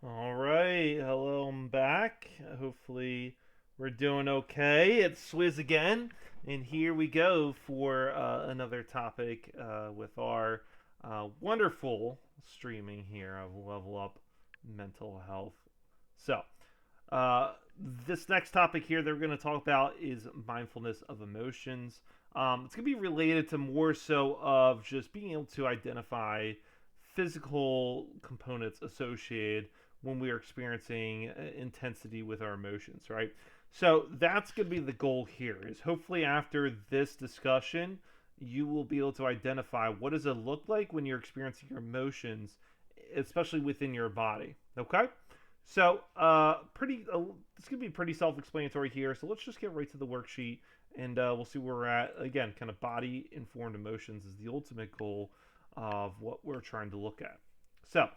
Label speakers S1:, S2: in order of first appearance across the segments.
S1: All right, hello, I'm back. Hopefully, we're doing okay. It's Swizz again, and here we go for another topic with our wonderful streaming here of Level Up Mental Health. So, uh, this next topic here that we're going to talk about is mindfulness of emotions. It's going to be related to more so of just being able to identify physical components associated when we are experiencing intensity with our emotions, right? So that's going to be the goal here is hopefully after this discussion, you will be able to identify what does it look like when you're experiencing your emotions, especially within your body. Okay? So, it's gonna be pretty self-explanatory here. So let's just get right to the worksheet, and we'll see where we're at. Again, kind of body-informed emotions is the ultimate goal of what we're trying to look at. So,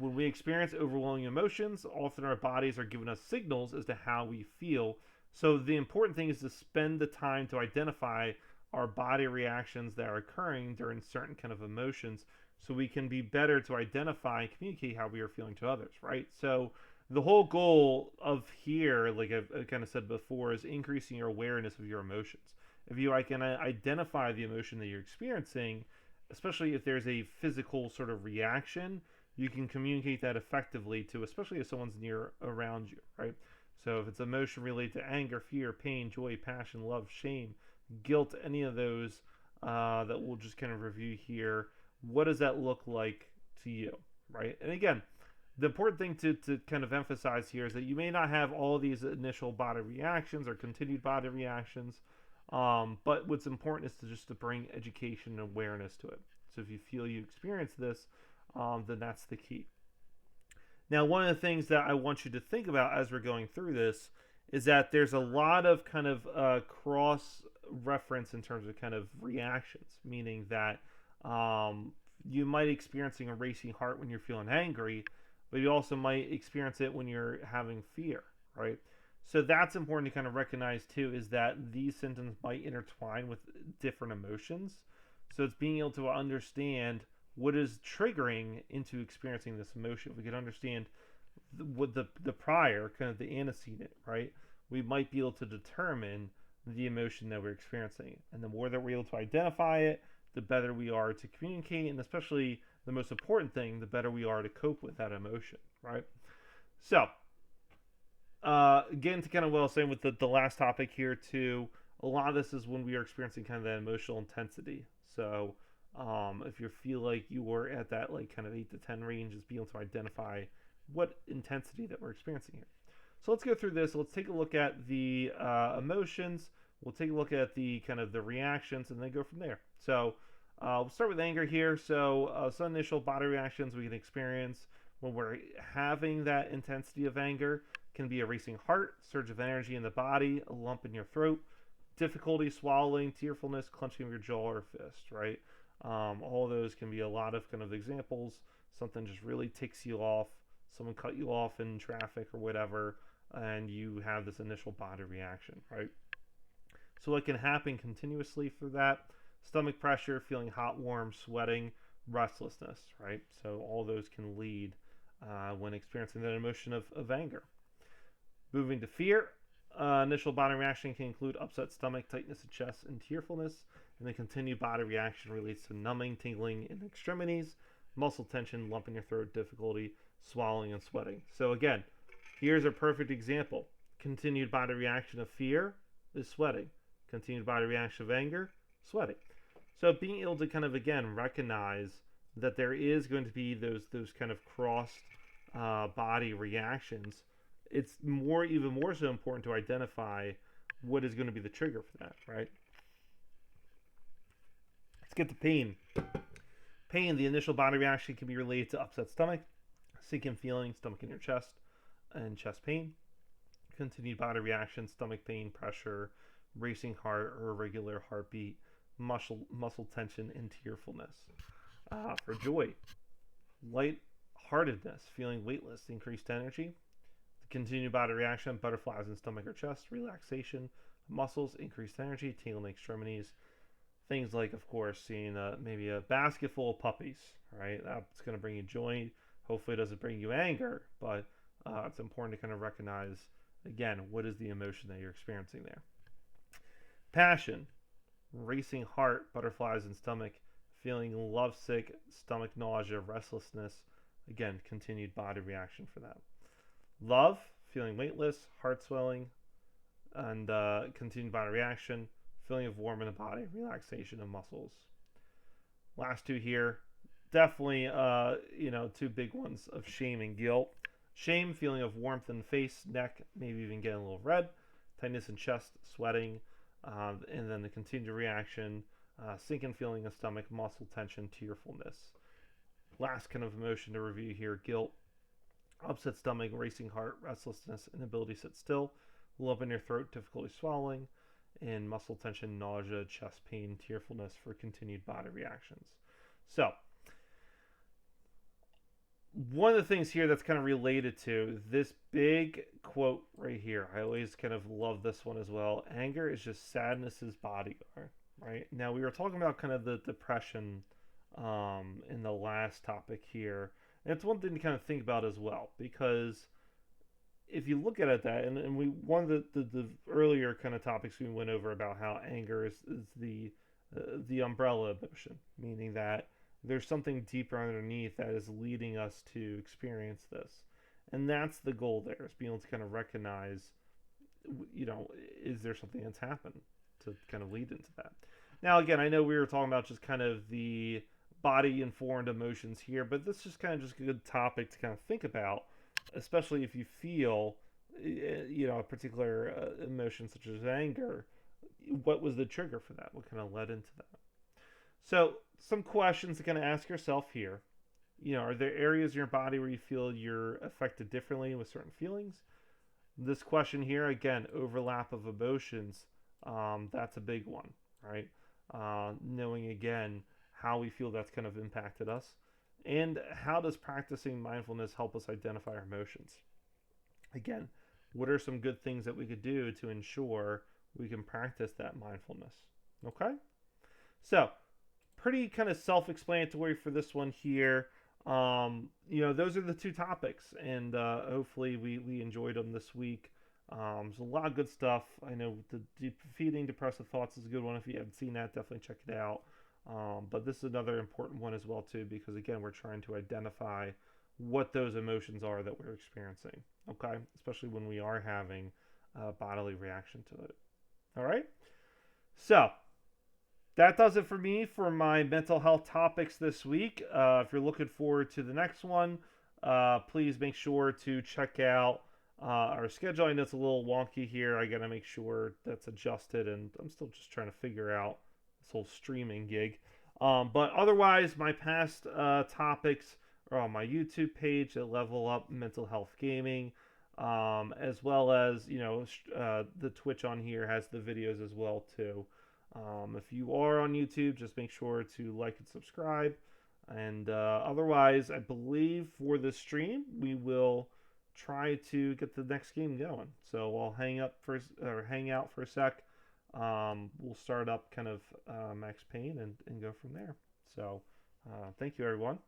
S1: when we experience overwhelming emotions, often our bodies are giving us signals as to how we feel. So, the important thing is to spend the time to identify our body reactions that are occurring during certain kind of emotions so we can be better to identify and communicate how we are feeling to others, right? So, the whole goal of here, like I've kind of said before, is increasing your awareness of your emotions. If you can identify the emotion that you're experiencing, especially if there's a physical sort of reaction, you can communicate that effectively to, especially if someone's near around you, right? So if it's emotion related to anger, fear, pain, joy, passion, love, shame, guilt, any of those that we'll just kind of review here, what does that look like to you, right? And again, the important thing to kind of emphasize here is that you may not have all these initial body reactions or continued body reactions, but what's important is to just to bring education and awareness to it. So if you feel you experience this, then that's the key. Now, one of the things that I want you to think about as we're going through this is that there's a lot of kind of cross reference in terms of kind of reactions, meaning that you might experiencing a racing heart when you're feeling angry, but you also might experience it when you're having fear, right? So that's important to kind of recognize too, is that these symptoms might intertwine with different emotions. So it's being able to understand what is triggering into experiencing this emotion. We can understand what the prior, kind of the antecedent, right? We might be able to determine the emotion that we're experiencing. And the more that we're able to identify it, the better we are to communicate, and especially the most important thing, the better we are to cope with that emotion, right? So, again, to kind of what I was saying with the last topic here, too, a lot of this is when we are experiencing kind of that emotional intensity. So, if you feel like you were at that like kind of 8 to 10 range, is being able to identify what intensity that we're experiencing here. So let's go through this. Let's take a look at the emotions. We'll take a look at the kind of the reactions and then go from there. So we'll start with anger here. So some initial body reactions we can experience when we're having that intensity of anger can be a racing heart, surge of energy in the body, a lump in your throat, difficulty swallowing, tearfulness, clenching of your jaw or fist, right? All of those can be a lot of kind of examples. Something just really ticks you off. Someone cut you off in traffic or whatever, and you have this initial body reaction, right? So it can happen continuously for that. Stomach pressure, feeling hot, warm, sweating, restlessness, right? So all those can lead when experiencing that emotion of anger. Moving to fear, initial body reaction can include upset stomach, tightness of chest, and tearfulness. And the continued body reaction relates to numbing, tingling in extremities, muscle tension, lump in your throat, difficulty swallowing, and sweating. So again, here's a perfect example. Continued body reaction of fear is sweating. Continued body reaction of anger, sweating. So being able to kind of again recognize that there is going to be those kind of crossed body reactions, it's even more so important to identify what is going to be the trigger for that, right? Let's get to pain. Pain, the initial body reaction can be related to upset stomach, sinking feeling, stomach in your chest, and chest pain. Continued body reaction, stomach pain, pressure, racing heart or irregular heartbeat, muscle tension, and tearfulness. For joy, light-heartedness, feeling weightless, increased energy. The continued body reaction, butterflies in stomach or chest, relaxation, muscles, increased energy, tingling extremities. Things like, of course, seeing maybe a basket full of puppies, right? That's going to bring you joy. Hopefully, it doesn't bring you anger, but it's important to kind of recognize again what is the emotion that you're experiencing there. Passion, racing heart, butterflies in stomach, feeling lovesick, stomach nausea, restlessness. Again, continued body reaction for that. Love, feeling weightless, heart swelling, and continued body reaction, feeling of warm in the body, relaxation of muscles. Last two here, definitely, two big ones of shame and guilt. Shame, feeling of warmth in the face, neck, maybe even getting a little red, tightness in chest, sweating, and then the continued reaction, sinking feeling of stomach, muscle tension, tearfulness. Last kind of emotion to review here, guilt, upset stomach, racing heart, restlessness, inability to sit still, lump in your throat, difficulty swallowing, and muscle tension, nausea, chest pain, tearfulness for continued body reactions. So, one of the things here that's kind of related to this big quote right here, I always kind of love this one as well. Anger is just sadness's bodyguard, right? Now, we were talking about kind of the depression in the last topic here. And it's one thing to kind of think about as well, because if you look at it that, and we one of the earlier kind of topics we went over about how anger is the umbrella emotion, meaning that there's something deeper underneath that is leading us to experience this, and that's the goal there, is being able to kind of recognize, is there something that's happened to kind of lead into that. Now, again, I know we were talking about just kind of the body informed emotions here, but this is kind of just a good topic to kind of think about, especially if you feel a particular emotion such as anger. What was the trigger for that? What kind of led into that? So some questions to kind of ask yourself here. Are there areas in your body where you feel you're affected differently with certain feelings? This question here, again, overlap of emotions, that's a big one, right? Knowing again how we feel that's kind of impacted us. And how does practicing mindfulness help us identify our emotions? Again, what are some good things that we could do to ensure we can practice that mindfulness? Okay? So, pretty kind of self-explanatory for this one here. Those are the two topics, and hopefully we enjoyed them this week. There's a lot of good stuff. I know the defeating depressive thoughts is a good one. If you haven't seen that, definitely check it out. But this is another important one as well too, because again, we're trying to identify what those emotions are that we're experiencing. Okay, especially when we are having a bodily reaction to it. All right. So that does it for me for my mental health topics this week. If you're looking forward to the next one, please make sure to check out our schedule. I know it's a little wonky here. I got to make sure that's adjusted, and I'm still just trying to figure out this whole streaming gig. But otherwise, my past topics are on my YouTube page at Level Up Mental Health Gaming, as well as the Twitch on here has the videos as well too. If you are on YouTube, just make sure to like and subscribe. And otherwise, I believe for the stream, we will try to get the next game going. So I'll hang out for a sec. We'll start up kind of Max Payne and go from there. So thank you, everyone.